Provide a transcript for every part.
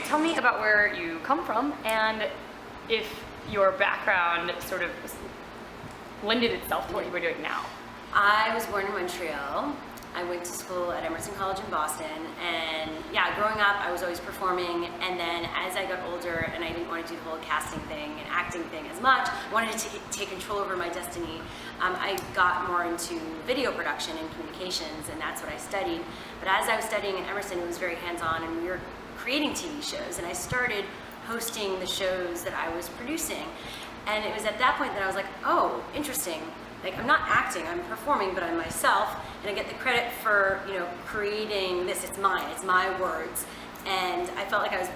tell me about where you come from and if your background sort of lended itself to what you were doing now. I was born in Montreal. I went to school at Emerson College in Boston, and yeah, growing up I was always performing, and then as I got older and I didn't want to do the whole casting thing and acting thing as much, I wanted to take control over my destiny. I got more into video production and communications, and that's what I studied. But as I was studying at Emerson, it was very hands-on, and we were creating TV shows, and I started hosting the shows that I was producing. And it was at that point that I was like, oh, interesting. Like, I'm not acting, I'm performing, but I'm myself, and I get the credit for, creating this. It's mine, it's my words. And I felt like I was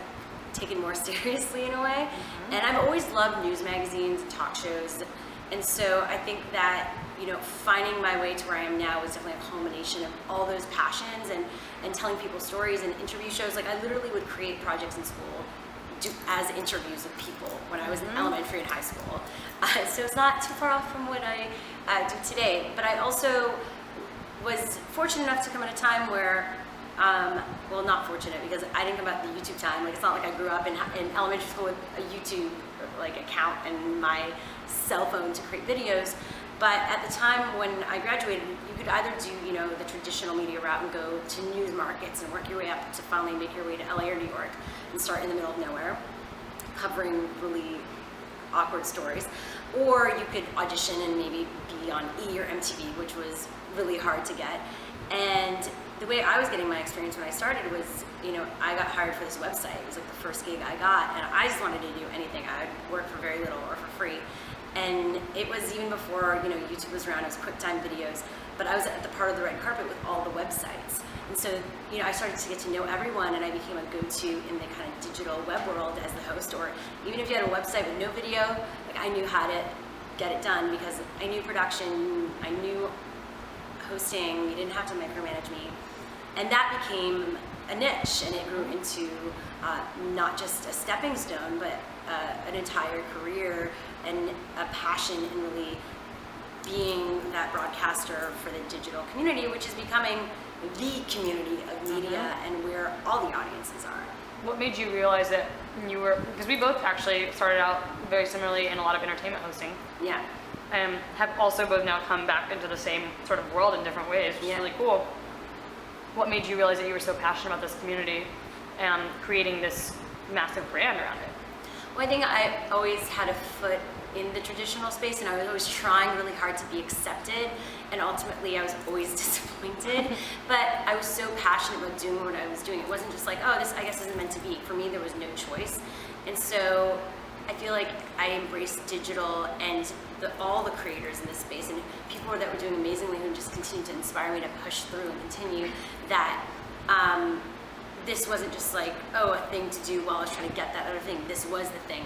taken more seriously in a way. Mm-hmm. And I've always loved news magazines and talk shows. And so I think that, finding my way to where I am now was definitely a culmination of all those passions and telling people stories and interview shows. Like, I literally would create projects in school as interviews with people when I was in elementary and high school. So it's not too far off from what I do today. But I also was fortunate enough to come at a time where, well, not fortunate because I didn't come at the YouTube time. Like, it's not like I grew up in elementary school with a YouTube account and my cell phone to create videos. But at the time when I graduated, you could either do, the traditional media route and go to news markets and work your way up to finally make your way to LA or New York and start in the middle of nowhere, covering really awkward stories. Or you could audition and maybe be on E! Or MTV, which was really hard to get. And the way I was getting my experience when I started was, I got hired for this website. It was like the first gig I got, and I just wanted to do anything. I would work for very little or for free. And it was even before, YouTube was around. It was QuickTime videos, but I was at the part of the red carpet with all the websites. And so, I started to get to know everyone, and I became a go-to in the kind of digital web world as the host. Or even if you had a website with no video, I knew how to get it done because I knew production, I knew hosting. You didn't have to micromanage me. And that became a niche, and it grew into not just a stepping stone, but an entire career and a passion in really being that broadcaster for the digital community, which is becoming the community of media and where all the audiences are. What made you realize that you were, because we both actually started out very similarly in a lot of entertainment hosting. Yeah. And have also both now come back into the same sort of world in different ways, which is really cool. What made you realize that you were so passionate about this community and creating this massive brand around it? Well, I think I always had a foot in the traditional space, and I was always trying really hard to be accepted, and ultimately I was always disappointed. But I was so passionate about doing what I was doing. It wasn't just like, oh, this I guess isn't meant to be. For me, there was no choice. And so I feel like I embraced digital and all the creators in this space, and people that were doing amazingly who just continue to inspire me to push through and continue that. This wasn't just like, oh, a thing to do while I was trying to get that other thing. This was the thing.